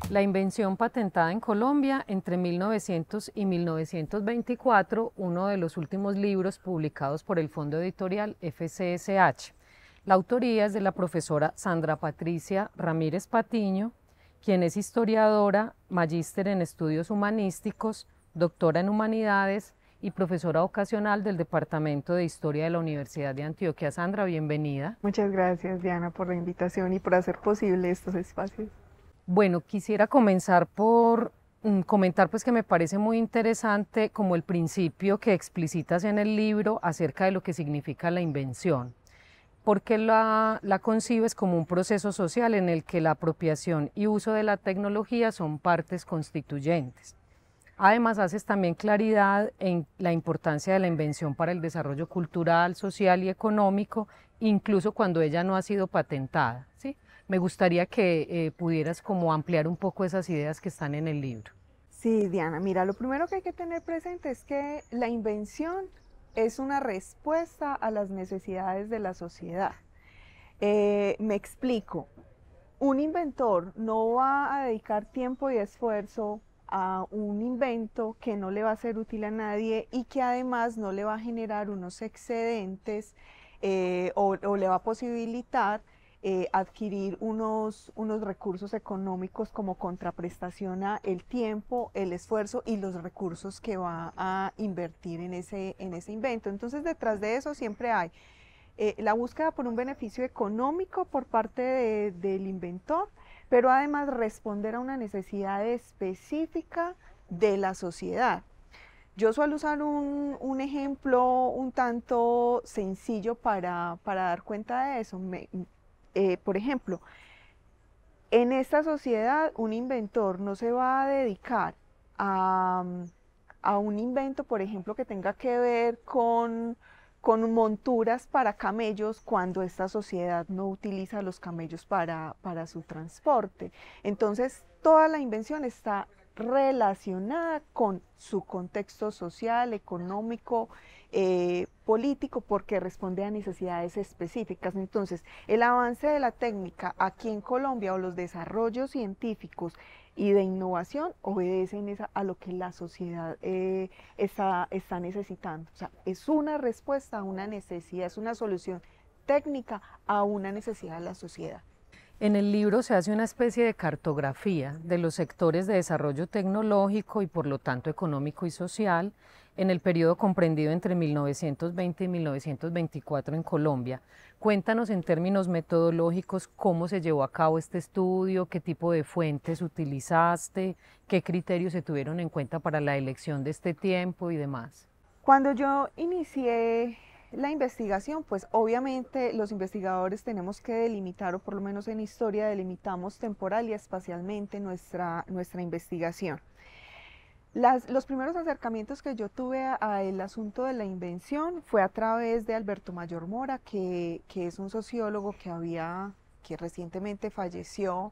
La invención patentada en Colombia entre 1900 y 1924, uno de los últimos libros publicados por el Fondo Editorial FCSH. La autoría es de la profesora Sandra Patricia Ramírez Patiño, quien es historiadora, magíster en estudios humanísticos, doctora en humanidades y profesora ocasional del Departamento de Historia de la Universidad de Antioquia. Sandra, bienvenida. Muchas gracias, Diana, por la invitación y por hacer posible estos espacios. Bueno, quisiera comenzar por comentar pues que me parece muy interesante como el principio que explicitas en el libro acerca de lo que significa la invención, porque la concibes como un proceso social en el que la apropiación y uso de la tecnología son partes constituyentes. Además, haces también claridad en la importancia de la invención para el desarrollo cultural, social y económico, incluso cuando ella no ha sido patentada, ¿sí? Me gustaría que pudieras como ampliar un poco esas ideas que están en el libro. Sí, Diana, mira, lo primero que hay que tener presente es que la invención es una respuesta a las necesidades de la sociedad. Me explico. Un inventor no va a dedicar tiempo y esfuerzo a un invento que no le va a ser útil a nadie y que además no le va a generar unos excedentes o le va a posibilitar adquirir unos recursos económicos como contraprestación a el tiempo, el esfuerzo y los recursos que va a invertir en ese invento. Entonces, detrás de eso siempre hay la búsqueda por un beneficio económico por parte del inventor, pero además responder a una necesidad específica de la sociedad. Yo suelo usar un ejemplo un tanto sencillo para dar cuenta de eso. Por ejemplo, en esta sociedad un inventor no se va a dedicar a, a un invento, por ejemplo, que tenga que ver con monturas para camellos cuando esta sociedad no utiliza los camellos para su transporte. Entonces, toda la invención está relacionada con su contexto social, económico, político, porque responde a necesidades específicas. Entonces, el avance de la técnica aquí en Colombia o los desarrollos científicos y de innovación obedecen a lo que la sociedad está necesitando. O sea, es una respuesta a una necesidad, es una solución técnica a una necesidad de la sociedad. En el libro se hace una especie de cartografía de los sectores de desarrollo tecnológico y por lo tanto económico y social en el periodo comprendido entre 1920 y 1924 en Colombia. Cuéntanos en términos metodológicos cómo se llevó a cabo este estudio, qué tipo de fuentes utilizaste, qué criterios se tuvieron en cuenta para la elección de este tiempo y demás. Cuando yo inicié la investigación, pues obviamente los investigadores tenemos que delimitar, o por lo menos en historia delimitamos temporal y espacialmente nuestra investigación. Los primeros acercamientos que yo tuve al asunto de la invención fue a través de Alberto Mayor Mora, que es un sociólogo que recientemente falleció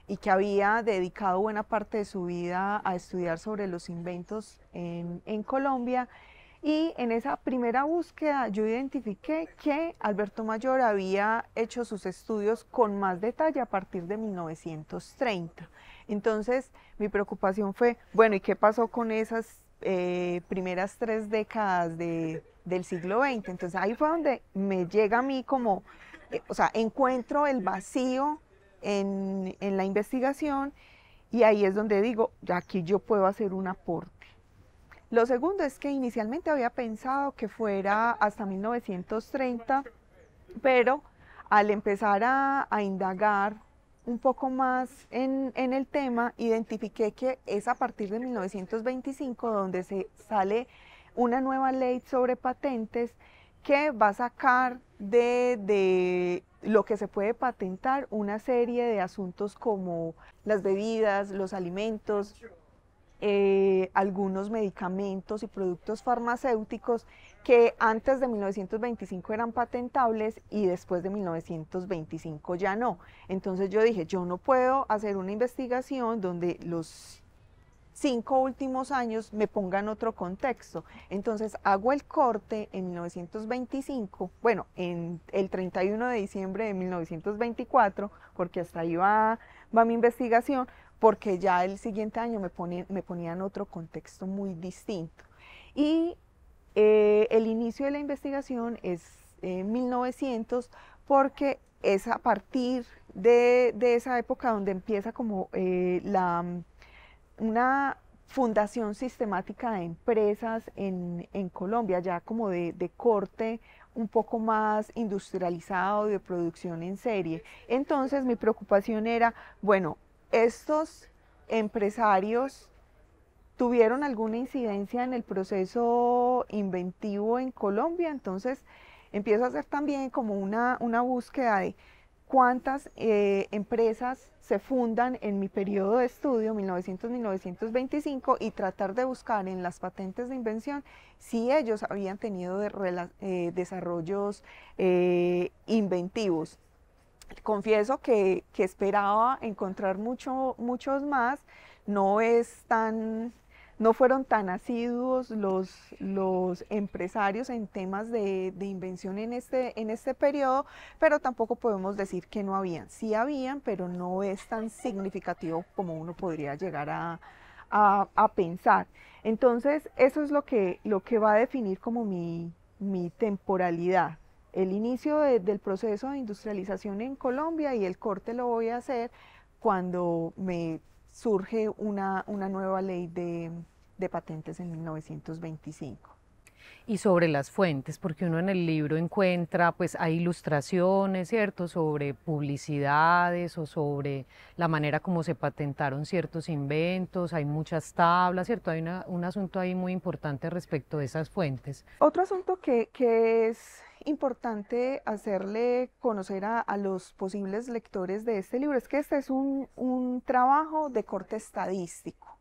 y que había dedicado buena parte de su vida a estudiar sobre los inventos en Colombia. Y en esa primera búsqueda yo identifiqué que Alberto Mayor había hecho sus estudios con más detalle a partir de 1930. Entonces mi preocupación fue, bueno, ¿y qué pasó con esas primeras 3 décadas del siglo XX? Entonces ahí fue donde me llega a mí como, o sea, encuentro el vacío en la investigación y ahí es donde digo, aquí yo puedo hacer un aporte. Lo segundo es que inicialmente había pensado que fuera hasta 1930, pero al empezar a indagar un poco más en el tema, identifiqué que es a partir de 1925 donde se sale una nueva ley sobre patentes que va a sacar de lo que se puede patentar una serie de asuntos como las bebidas, los alimentos, algunos medicamentos y productos farmacéuticos que antes de 1925 eran patentables y después de 1925 ya no. Entonces yo dije, yo no puedo hacer una investigación donde los 5 últimos años me pongan otro contexto. Entonces hago el corte en 1925, bueno, en el 31 de diciembre de 1924, porque hasta ahí va mi investigación, porque ya el siguiente año me ponían otro contexto muy distinto. Y el inicio de la investigación es 1900, porque es a partir de esa época donde empieza como una fundación sistemática de empresas en Colombia, ya como de corte un poco más industrializado, de producción en serie. Entonces mi preocupación era, bueno, estos empresarios tuvieron alguna incidencia en el proceso inventivo en Colombia, entonces empiezo a hacer también como una búsqueda de cuántas empresas se fundan en mi periodo de estudio, 1900-1925, y tratar de buscar en las patentes de invención si ellos habían tenido desarrollos inventivos. Confieso que esperaba encontrar muchos más, no es tan, no fueron tan asiduos los empresarios en temas de invención en este periodo, pero tampoco podemos decir que no habían. Sí habían, pero no es tan significativo como uno podría llegar a pensar. Entonces, eso es lo que va a definir como mi temporalidad. El inicio del proceso de industrialización en Colombia, y el corte lo voy a hacer cuando me surge una nueva ley de patentes en 1925. Y sobre las fuentes, porque uno en el libro encuentra, pues hay ilustraciones, ¿cierto?, sobre publicidades o sobre la manera como se patentaron ciertos inventos, hay muchas tablas, ¿cierto? Hay un asunto ahí muy importante respecto de esas fuentes. Otro asunto que es importante hacerle conocer a los posibles lectores de este libro es que este es un trabajo de corte estadístico.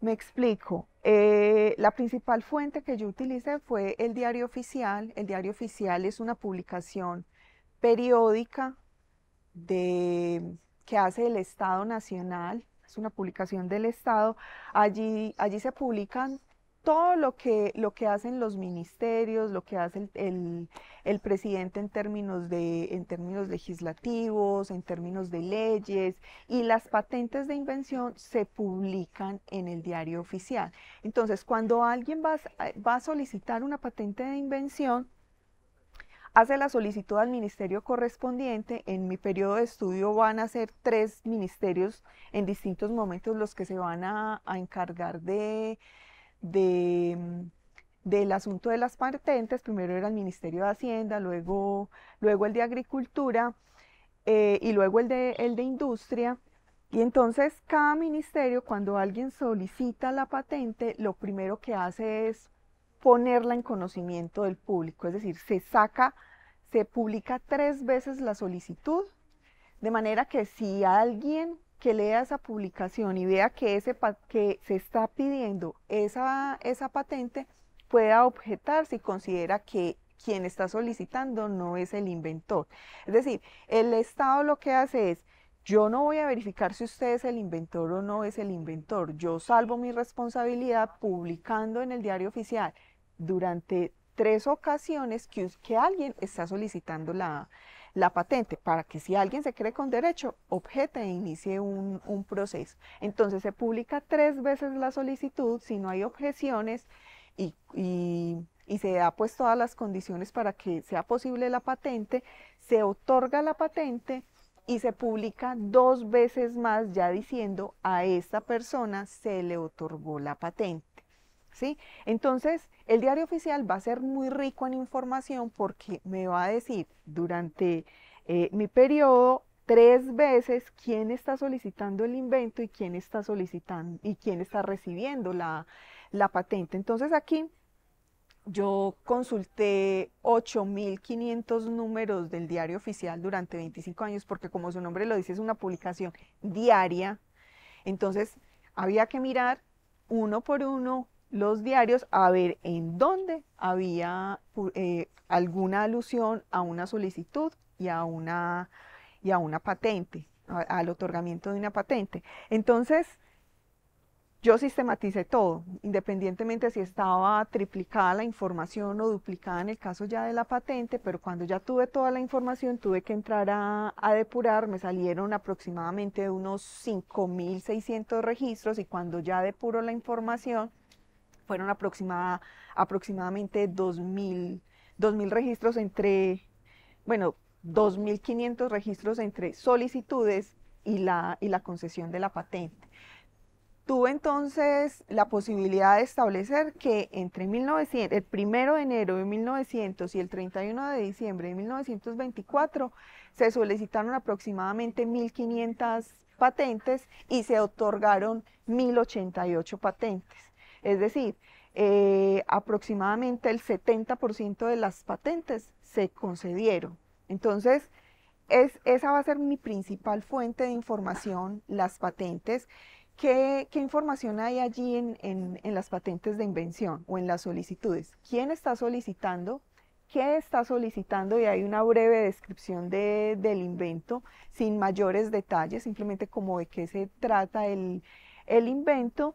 Me explico. La principal fuente que yo utilicé fue el Diario Oficial. El Diario Oficial es una publicación periódica que hace el Estado Nacional, es una publicación del Estado. Allí se publican todo lo que hacen los ministerios, lo que hace el presidente en términos legislativos, en términos de leyes, y las patentes de invención se publican en el Diario Oficial. Entonces, cuando alguien va a solicitar una patente de invención, hace la solicitud al ministerio correspondiente. En mi periodo de estudio van a ser 3 ministerios en distintos momentos los que se van a encargar de, del asunto de las patentes. Primero era el Ministerio de Hacienda, luego el de Agricultura, y luego el de Industria. Y entonces cada ministerio, cuando alguien solicita la patente, lo primero que hace es ponerla en conocimiento del público, es decir, se publica 3 veces la solicitud, de manera que si alguien que lea esa publicación y vea que se está pidiendo esa patente, pueda objetar si considera que quien está solicitando no es el inventor. Es decir, el Estado lo que hace es: yo no voy a verificar si usted es el inventor o no es el inventor. Yo salvo mi responsabilidad publicando en el Diario Oficial durante 3 ocasiones que alguien está solicitando la patente, para que si alguien se cree con derecho, objete e inicie un proceso. Entonces se publica 3 veces la solicitud. Si no hay objeciones y se da pues todas las condiciones para que sea posible la patente, se otorga la patente y se publica 2 veces más, ya diciendo: a esta persona se le otorgó la patente. ¿Sí? Entonces, el Diario Oficial va a ser muy rico en información, porque me va a decir durante mi periodo 3 veces quién está solicitando el invento y quién está solicitando y quién está recibiendo la patente. Entonces aquí yo consulté 8.500 números del Diario Oficial durante 25 años, porque como su nombre lo dice, es una publicación diaria. Entonces había que mirar uno por uno los diarios a ver en dónde había alguna alusión a una solicitud y a una patente, al otorgamiento de una patente. Entonces yo sistematicé todo, independientemente si estaba triplicada la información o duplicada en el caso ya de la patente, pero cuando ya tuve toda la información tuve que entrar a depurar, me salieron aproximadamente unos 5.600 registros y cuando ya depuro la información fueron aproximadamente 2.000 registros entre, bueno, 2.500 registros entre solicitudes y la concesión de la patente. Tuve entonces la posibilidad de establecer que entre 1900, el 1 de enero de 1900 y el 31 de diciembre de 1924 se solicitaron aproximadamente 1.500 patentes y se otorgaron 1.088 patentes. Es decir, aproximadamente el 70% de las patentes se concedieron. Entonces, esa va a ser mi principal fuente de información, las patentes. ¿Qué información hay allí en las patentes de invención o en las solicitudes? ¿Quién está solicitando? ¿Qué está solicitando? Y hay una breve descripción del invento sin mayores detalles, simplemente como de qué se trata el invento,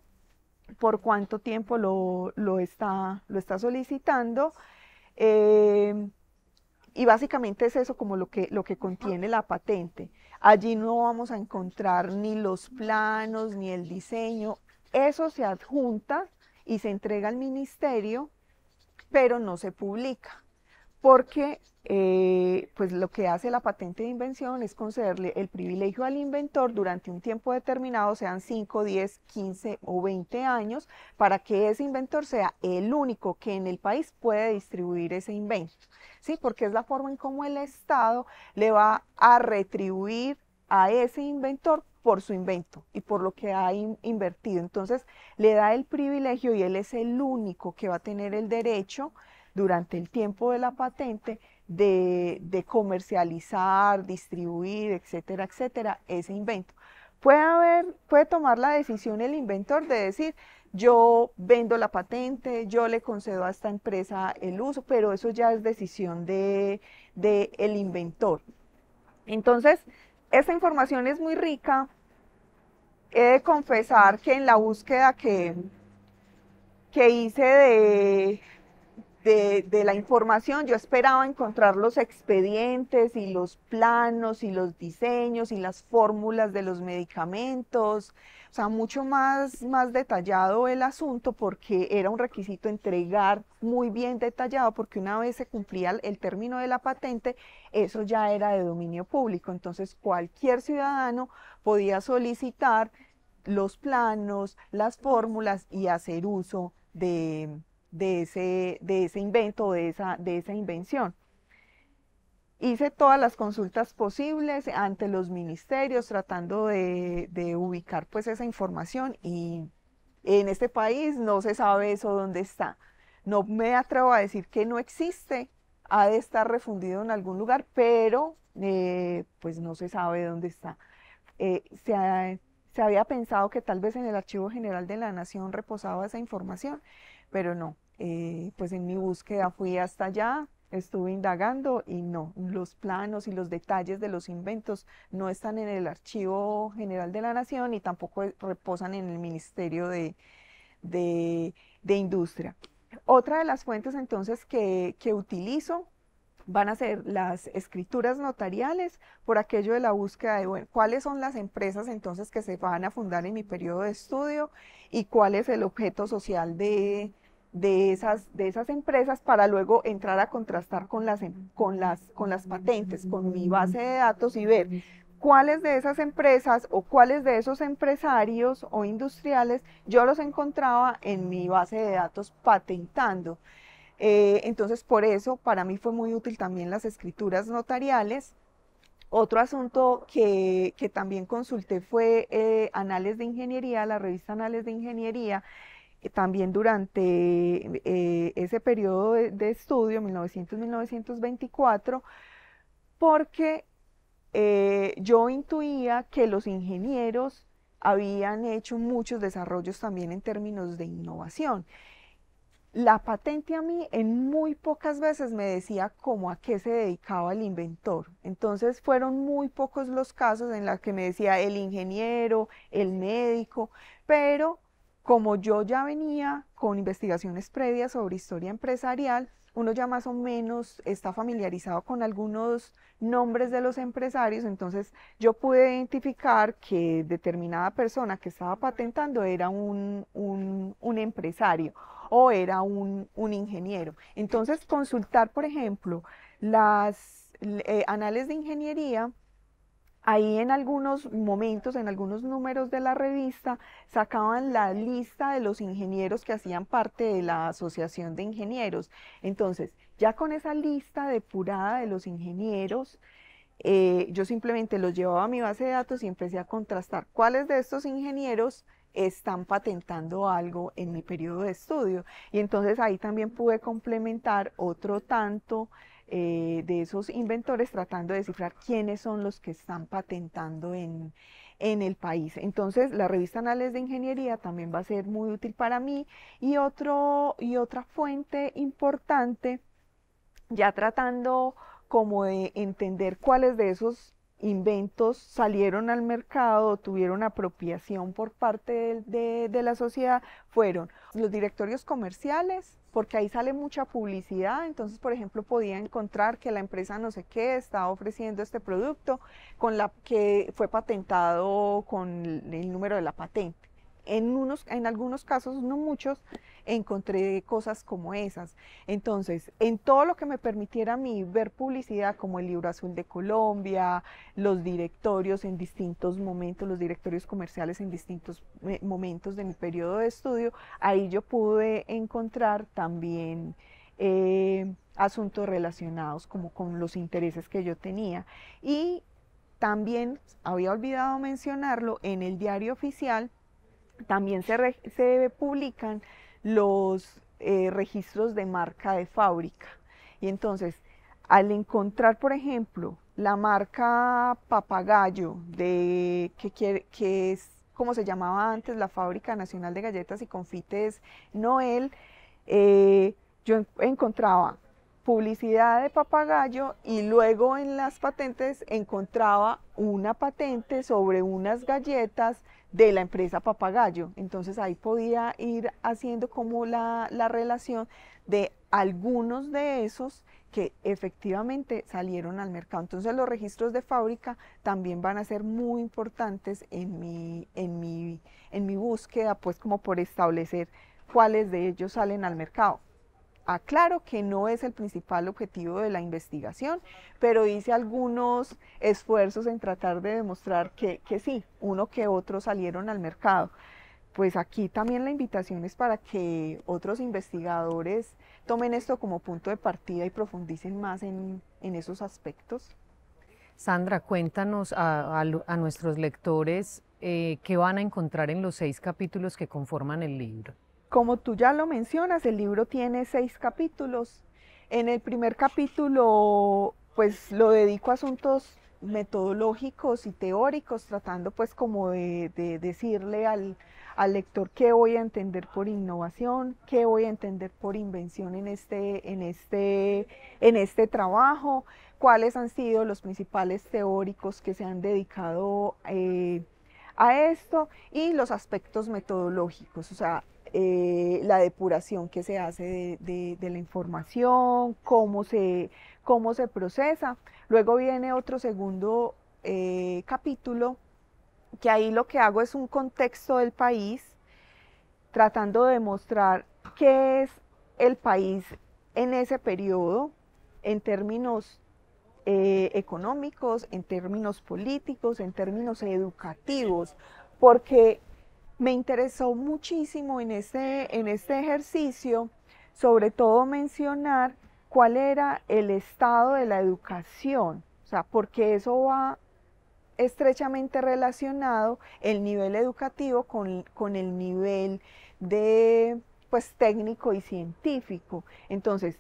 por cuánto tiempo lo está solicitando. Y básicamente es eso como lo que contiene la patente. Allí no vamos a encontrar ni los planos ni el diseño. Eso se adjunta y se entrega al ministerio, pero no se publica, porque pues lo que hace la patente de invención es concederle el privilegio al inventor durante un tiempo determinado, sean 5, 10, 15 o 20 años, para que ese inventor sea el único que en el país puede distribuir ese invento, ¿sí? Porque es la forma en cómo el Estado le va a retribuir a ese inventor por su invento y por lo que ha invertido. Entonces le da el privilegio y él es el único que va a tener el derecho durante el tiempo de la patente de comercializar, distribuir, etcétera, etcétera, ese invento. Puede tomar la decisión el inventor de decir, yo vendo la patente, yo le concedo a esta empresa el uso, pero eso ya es decisión del inventor. Entonces, esta información es muy rica. He de confesar que en la búsqueda que hice de la información, yo esperaba encontrar los expedientes y los planos y los diseños y las fórmulas de los medicamentos, o sea, mucho más detallado el asunto, porque era un requisito entregar muy bien detallado, porque una vez se cumplía el término de la patente, eso ya era de dominio público, entonces cualquier ciudadano podía solicitar los planos, las fórmulas y hacer uso de ese invento, de esa invención. Hice todas las consultas posibles ante los ministerios tratando de ubicar pues esa información, y en este país no se sabe eso dónde está. No me atrevo a decir que no existe, ha de estar refundido en algún lugar, pero pues no se sabe dónde está. Se había pensado que tal vez en el Archivo General de la Nación reposaba esa información, pero no. Pues en mi búsqueda fui hasta allá, estuve indagando y no, los planos y los detalles de los inventos no están en el Archivo General de la Nación y tampoco reposan en el Ministerio de Industria. Otra de las fuentes entonces que utilizo van a ser las escrituras notariales, por aquello de la búsqueda de, bueno, cuáles son las empresas entonces que se van a fundar en mi periodo de estudio y cuál es el objeto social de esas empresas, para luego entrar a contrastar con las patentes, con mi base de datos, y ver cuáles de esas empresas o cuáles de esos empresarios o industriales yo los encontraba en mi base de datos patentando. Entonces, por eso para mí fue muy útil también las escrituras notariales. Otro asunto que también consulté fue Anales de Ingeniería, la revista Anales de Ingeniería, también durante ese periodo de estudio, 1900-1924, porque yo intuía que los ingenieros habían hecho muchos desarrollos también en términos de innovación. La patente a mí en muy pocas veces me decía cómo a qué se dedicaba el inventor. Entonces fueron muy pocos los casos en los que me decía el ingeniero, el médico, pero como yo ya venía con investigaciones previas sobre historia empresarial, uno ya más o menos está familiarizado con algunos nombres de los empresarios, entonces yo pude identificar que determinada persona que estaba patentando era un empresario o era un ingeniero. Entonces consultar, por ejemplo, las anales de ingeniería. Ahí en algunos momentos, en algunos números de la revista, sacaban la lista de los ingenieros que hacían parte de la Asociación de Ingenieros. Entonces, ya con esa lista depurada de los ingenieros, yo simplemente los llevaba a mi base de datos y empecé a contrastar cuáles de estos ingenieros están patentando algo en mi periodo de estudio. Y entonces ahí también pude complementar otro tanto de esos inventores tratando de descifrar quiénes son los que están patentando en el país. Entonces la revista Anales de Ingeniería también va a ser muy útil para mí y otra fuente importante, ya tratando como de entender cuáles de esos inventos salieron al mercado, tuvieron apropiación por parte de la sociedad, fueron los directorios comerciales, porque ahí sale mucha publicidad, entonces por ejemplo podía encontrar que la empresa no sé qué estaba ofreciendo este producto con la que fue patentado con el número de la patente. En algunos casos, no muchos, encontré cosas como esas. Entonces, en todo lo que me permitiera a mí ver publicidad, como el Libro Azul de Colombia, los directorios en distintos momentos, los directorios comerciales en distintos momentos de mi periodo de estudio, ahí yo pude encontrar también asuntos relacionados como con los intereses que yo tenía. Y también, había olvidado mencionarlo, en el diario oficial también se publican los registros de marca de fábrica. Y entonces, al encontrar, por ejemplo, la marca Papagayo, que es como se llamaba antes la Fábrica Nacional de Galletas y Confites Noel, yo encontraba publicidad de Papagayo y luego en las patentes encontraba una patente sobre unas galletas de la empresa Papagayo. Entonces ahí podía ir haciendo como la relación de algunos de esos que efectivamente salieron al mercado. Entonces los registros de fábrica también van a ser muy importantes en mi búsqueda, pues como por establecer cuáles de ellos salen al mercado. Aclaro que no es el principal objetivo de la investigación, pero hice algunos esfuerzos en tratar de demostrar que sí, uno que otro salieron al mercado. Pues aquí también la invitación es para que otros investigadores tomen esto como punto de partida y profundicen más en esos aspectos. Sandra, cuéntanos a nuestros lectores qué van a encontrar en los 6 capítulos que conforman el libro. Como tú ya lo mencionas, el libro tiene 6 capítulos. En el primer capítulo, pues lo dedico a asuntos metodológicos y teóricos, tratando pues como de decirle al lector qué voy a entender por innovación, qué voy a entender por invención en este trabajo, cuáles han sido los principales teóricos que se han dedicado a esto y los aspectos metodológicos, o sea, la depuración que se hace de la información, cómo se procesa. Luego viene otro segundo capítulo, que ahí lo que hago es un contexto del país, tratando de mostrar qué es el país en ese periodo, en términos económicos, en términos políticos, en términos educativos, porque me interesó muchísimo en este ejercicio, sobre todo mencionar cuál era el estado de la educación, o sea, porque eso va estrechamente relacionado el nivel educativo con el nivel de, pues, técnico y científico. Entonces,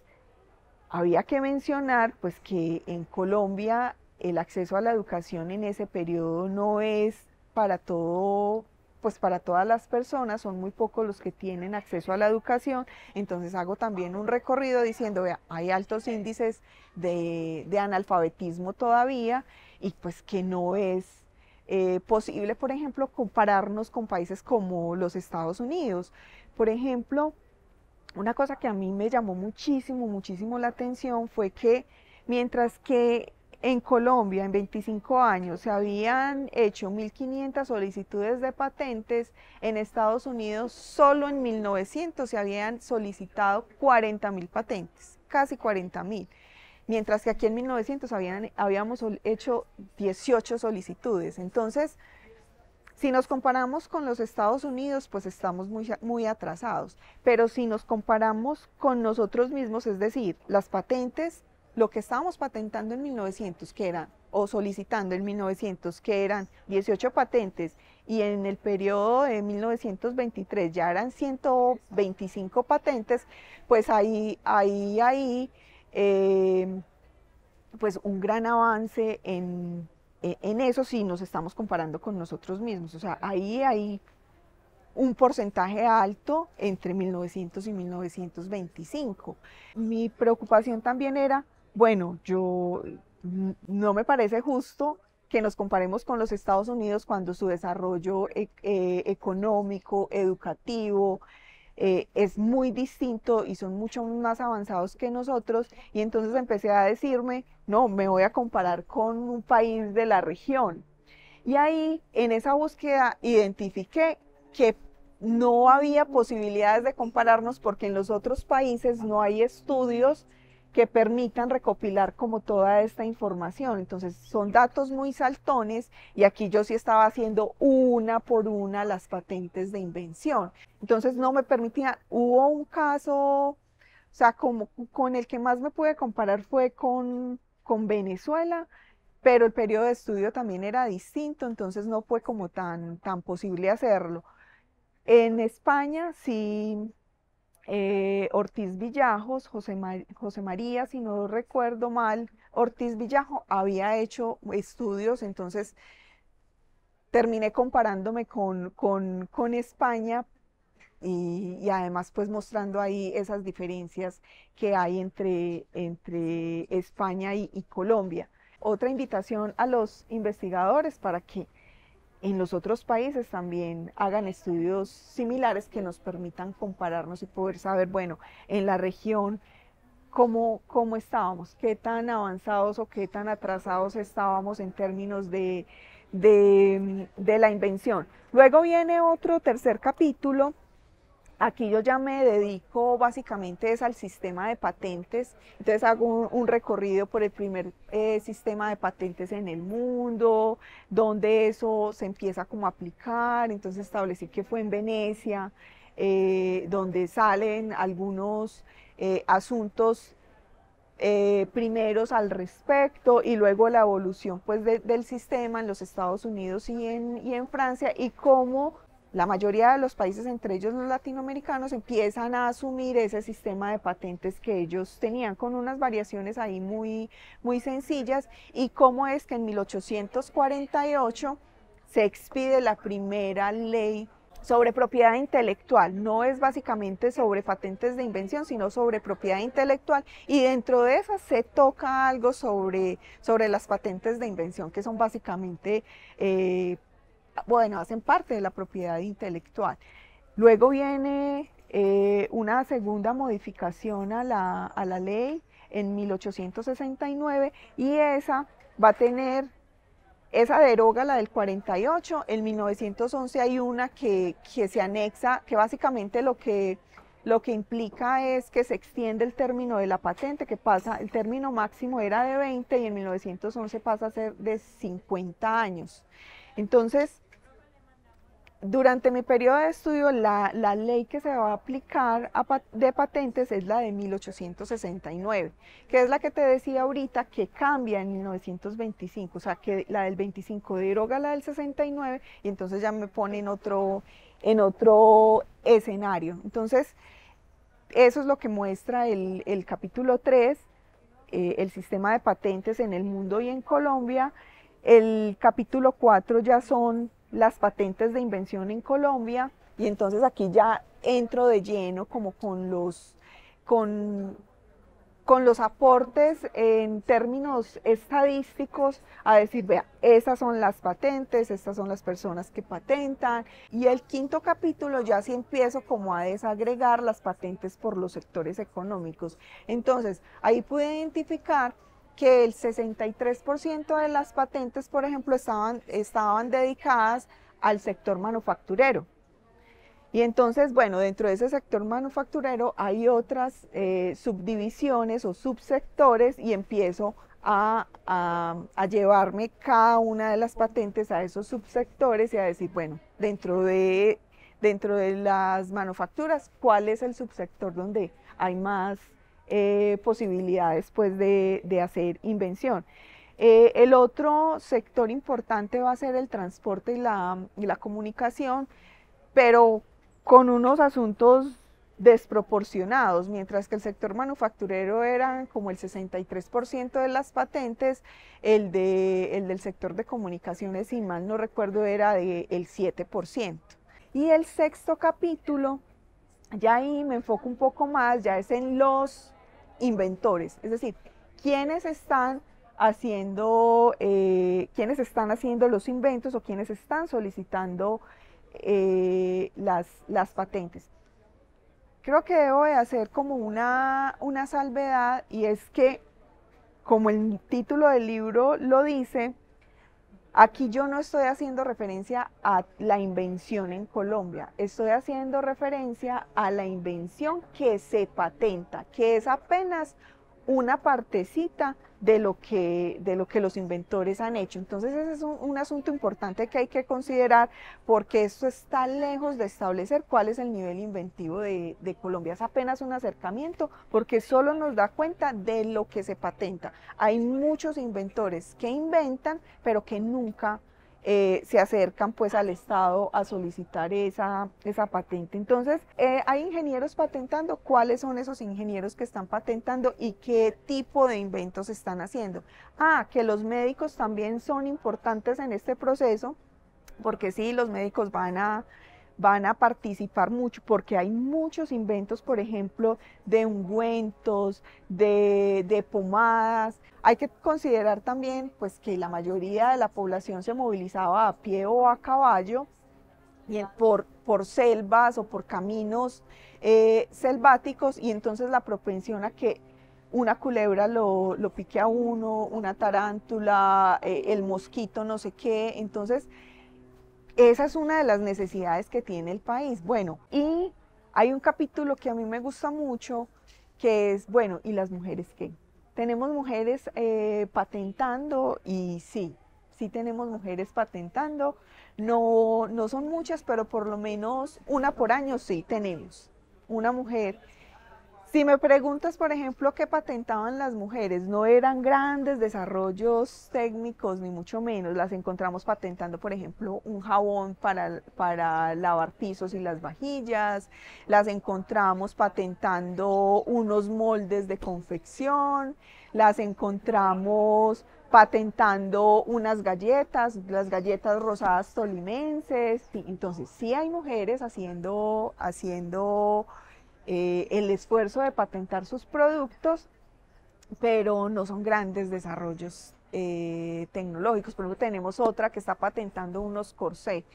había que mencionar pues que en Colombia el acceso a la educación en ese periodo no es para todo, pues para todas las personas, son muy pocos los que tienen acceso a la educación. Entonces hago también un recorrido diciendo, vea, hay altos índices de analfabetismo todavía y pues que no es posible, por ejemplo, compararnos con países como los Estados Unidos. Por ejemplo, una cosa que a mí me llamó muchísimo, muchísimo la atención fue que mientras que en Colombia en 25 años se habían hecho 1.500 solicitudes de patentes, en Estados Unidos solo en 1900 se habían solicitado 40.000 patentes, casi 40.000. Mientras que aquí en 1900 habíamos hecho 18 solicitudes. Entonces, si nos comparamos con los Estados Unidos, pues estamos muy atrasados. Pero si nos comparamos con nosotros mismos, es decir, las patentes, lo que estábamos patentando en 1900, que eran, o solicitando en 1900, que eran 18 patentes, y en el periodo de 1923 ya eran 125 patentes, pues pues un gran avance en eso si nos estamos comparando con nosotros mismos. O sea, ahí hay un porcentaje alto entre 1900 y 1925. Mi preocupación también era, bueno, no me parece justo que nos comparemos con los Estados Unidos cuando su desarrollo económico, educativo, es muy distinto y son mucho más avanzados que nosotros, y entonces empecé a decirme, no, me voy a comparar con un país de la región. Y ahí, en esa búsqueda, identifiqué que no había posibilidades de compararnos porque en los otros países no hay estudios que permitan recopilar como toda esta información. Entonces son datos muy saltones y aquí yo sí estaba haciendo una por una las patentes de invención. Entonces no me permitía, hubo un caso, o sea, como con el que más me pude comparar fue con Venezuela, pero el periodo de estudio también era distinto, entonces no fue como tan posible hacerlo. En España sí, Ortiz Villajos, José María, si no recuerdo mal, Ortiz Villajo había hecho estudios, entonces terminé comparándome con España y además pues mostrando ahí esas diferencias que hay entre España y Colombia. Otra invitación a los investigadores para que en los otros países también hagan estudios similares que nos permitan compararnos y poder saber, bueno, en la región cómo estábamos, qué tan avanzados o qué tan atrasados estábamos en términos de la invención. Luego viene otro tercer capítulo. Aquí yo ya me dedico básicamente es al sistema de patentes, entonces hago un recorrido por el primer sistema de patentes en el mundo, donde eso se empieza como a aplicar, entonces establecí que fue en Venecia, donde salen algunos asuntos primeros al respecto y luego la evolución pues del sistema en los Estados Unidos y en Francia y cómo la mayoría de los países, entre ellos los latinoamericanos, empiezan a asumir ese sistema de patentes que ellos tenían con unas variaciones ahí muy sencillas y cómo es que en 1848 se expide la primera ley sobre propiedad intelectual. No es básicamente sobre patentes de invención, sino sobre propiedad intelectual y dentro de esas se toca algo sobre las patentes de invención que son básicamente bueno, hacen parte de la propiedad intelectual. Luego viene una segunda modificación a la ley en 1869 y esa va a tener, esa deroga la del 48, en 1911 hay una que se anexa, que básicamente lo que implica es que se extiende el término de la patente, que pasa, el término máximo era de 20 y en 1911 pasa a ser de 50 años. Entonces, durante mi periodo de estudio, la ley que se va a aplicar de patentes es la de 1869, que es la que te decía ahorita que cambia en 1925, o sea que la del 25 deroga la del 69 y entonces ya me pone en otro escenario. Entonces, eso es lo que muestra el capítulo 3, el sistema de patentes en el mundo y en Colombia. El capítulo 4 ya son las patentes de invención en Colombia y entonces aquí ya entro de lleno como con con los aportes en términos estadísticos a decir, vea, esas son las patentes, estas son las personas que patentan. Y el quinto capítulo ya sí empiezo como a desagregar las patentes por los sectores económicos. Entonces, ahí pude identificar que el 63% de las patentes, por ejemplo, estaban dedicadas al sector manufacturero. Y entonces, bueno, dentro de ese sector manufacturero hay otras subdivisiones o subsectores y empiezo a llevarme cada una de las patentes a esos subsectores y a decir, bueno, dentro de las manufacturas, ¿cuál es el subsector donde hay más posibilidades pues, de hacer invención? El otro sector importante va a ser el transporte y la comunicación, pero con unos asuntos desproporcionados, mientras que el sector manufacturero era como el 63% de las patentes, el del sector de comunicaciones, si mal no recuerdo, era del 7%. Y el sexto capítulo, ya ahí me enfoco un poco más, ya es en los inventores, es decir, quiénes están haciendo los inventos o quiénes están solicitando las patentes. Creo que debo de hacer como una salvedad, y es que, como el título del libro lo dice, aquí yo no estoy haciendo referencia a la invención en Colombia, estoy haciendo referencia a la invención que se patenta, que es apenas una partecita de lo que los inventores han hecho. Entonces ese es un asunto importante que hay que considerar, porque esto está lejos de establecer cuál es el nivel inventivo de Colombia. Es apenas un acercamiento, porque solo nos da cuenta de lo que se patenta. Hay muchos inventores que inventan, pero que nunca se acercan pues al Estado a solicitar esa patente. Entonces, hay ingenieros patentando. ¿Cuáles son esos ingenieros que están patentando y qué tipo de inventos están haciendo? Que los médicos también son importantes en este proceso, porque sí, los médicos van a participar mucho, porque hay muchos inventos, por ejemplo, de ungüentos, de pomadas. Hay que considerar también pues, que la mayoría de la población se movilizaba a pie o a caballo, y por selvas o por caminos selváticos, y entonces la propensión a que una culebra lo pique a uno, una tarántula, el mosquito, no sé qué. Entonces, esa es una de las necesidades que tiene el país. Bueno, y hay un capítulo que a mí me gusta mucho, que es, bueno, ¿y las mujeres qué? Tenemos mujeres patentando, y sí, sí tenemos mujeres patentando. No son muchas, pero por lo menos una por año sí tenemos una mujer. Si me preguntas, por ejemplo, qué patentaban las mujeres, no eran grandes desarrollos técnicos, ni mucho menos. Las encontramos patentando, por ejemplo, un jabón para lavar pisos y las vajillas. Las encontramos patentando unos moldes de confección. Las encontramos patentando unas galletas, las galletas rosadas tolimenses. Sí, entonces, sí hay mujeres haciendo el esfuerzo de patentar sus productos, pero no son grandes desarrollos tecnológicos. Por ejemplo, tenemos otra que está patentando unos corsés.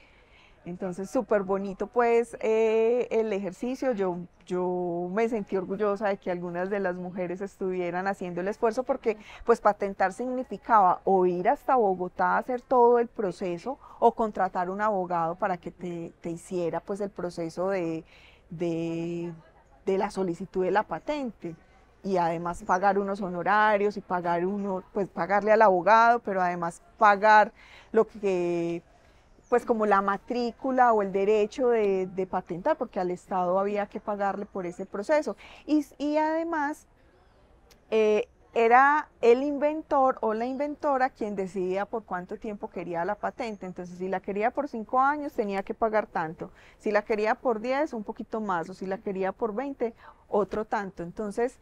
Entonces, súper bonito pues el ejercicio. Yo me sentí orgullosa de que algunas de las mujeres estuvieran haciendo el esfuerzo, porque pues patentar significaba o ir hasta Bogotá a hacer todo el proceso, o contratar un abogado para que te hiciera pues el proceso de, de la solicitud de la patente, y además pagar unos honorarios y pues pagarle al abogado, pero además pagar lo que, pues como la matrícula o el derecho de patentar, porque al Estado había que pagarle por ese proceso. Y además era el inventor o la inventora quien decidía por cuánto tiempo quería la patente. Entonces, si la quería por 5 años, tenía que pagar tanto. Si la quería por 10, un poquito más. O si la quería por 20, otro tanto. Entonces,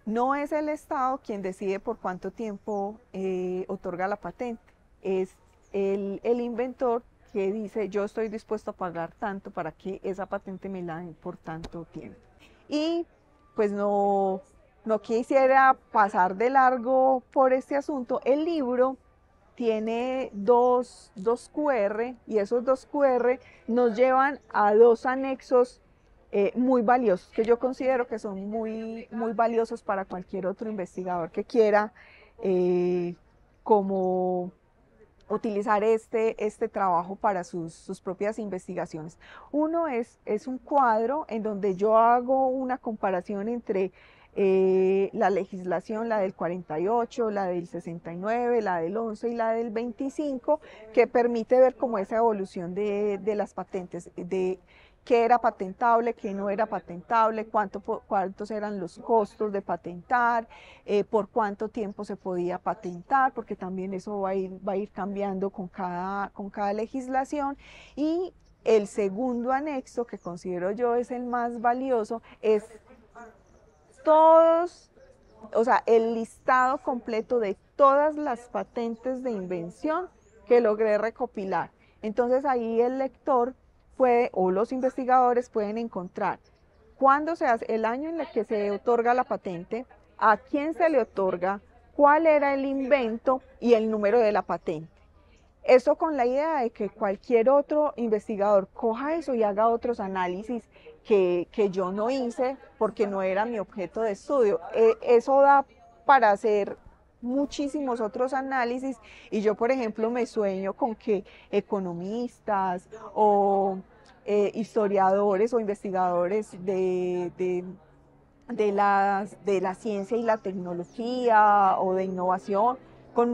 no es el Estado quien decide por cuánto tiempo otorga la patente. Es el inventor que dice, yo estoy dispuesto a pagar tanto para que esa patente me la den por tanto tiempo. Y pues no quisiera pasar de largo por este asunto, el libro tiene dos QR y esos dos QR nos llevan a dos anexos muy valiosos, que yo considero que son muy valiosos para cualquier otro investigador que quiera como utilizar este trabajo para sus propias investigaciones. Uno es un cuadro en donde yo hago una comparación entre la legislación, la del 48, la del 69, la del 11 y la del 25, que permite ver como esa evolución de las patentes, de qué era patentable, qué no era patentable, cuántos eran los costos de patentar, por cuánto tiempo se podía patentar, porque también eso va a ir cambiando con cada legislación. Y el segundo anexo, que considero yo es el más valioso, es todos, o sea, el listado completo de todas las patentes de invención que logré recopilar. Entonces ahí el lector puede, o los investigadores pueden encontrar cuándo se hace, el año en el que se otorga la patente, a quién se le otorga, cuál era el invento y el número de la patente. Eso con la idea de que cualquier otro investigador coja eso y haga otros análisis que yo no hice porque no era mi objeto de estudio. Eso da para hacer muchísimos otros análisis y yo, por ejemplo, me sueño con que economistas o historiadores o investigadores de la ciencia y la tecnología o de innovación, con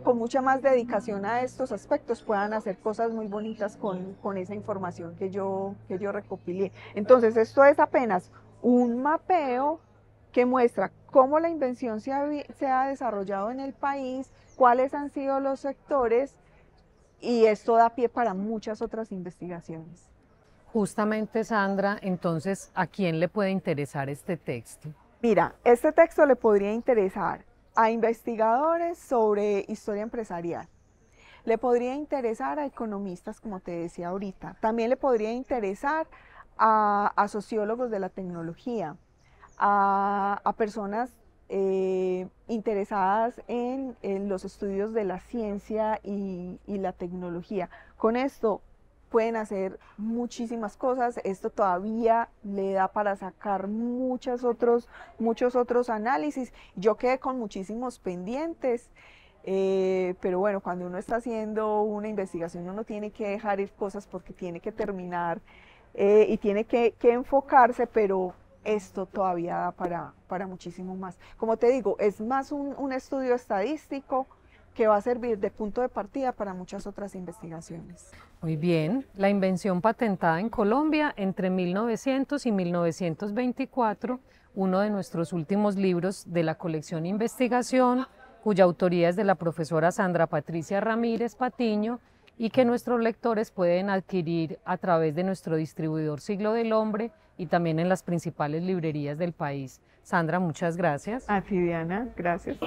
con mucha más dedicación a estos aspectos, puedan hacer cosas muy bonitas con esa información que yo recopilé. Entonces, esto es apenas un mapeo que muestra cómo la invención se ha desarrollado en el país, cuáles han sido los sectores, y esto da pie para muchas otras investigaciones. Justamente, Sandra, entonces, ¿a quién le puede interesar este texto? Mira, este texto le podría interesar a investigadores sobre historia empresarial, le podría interesar a economistas, como te decía ahorita, también le podría interesar a sociólogos de la tecnología, a personas interesadas en los estudios de la ciencia y la tecnología. Con esto pueden hacer muchísimas cosas, esto todavía le da para sacar muchos otros análisis. Yo quedé con muchísimos pendientes, pero bueno, cuando uno está haciendo una investigación uno tiene que dejar ir cosas porque tiene que terminar y tiene que enfocarse, pero esto todavía da para muchísimo más. Como te digo, es más un estudio estadístico que va a servir de punto de partida para muchas otras investigaciones. Muy bien, la invención patentada en Colombia entre 1900 y 1924, uno de nuestros últimos libros de la colección Investigación, cuya autoría es de la profesora Sandra Patricia Ramírez Patiño y que nuestros lectores pueden adquirir a través de nuestro distribuidor Siglo del Hombre y también en las principales librerías del país. Sandra, muchas gracias. A ti, Diana, gracias.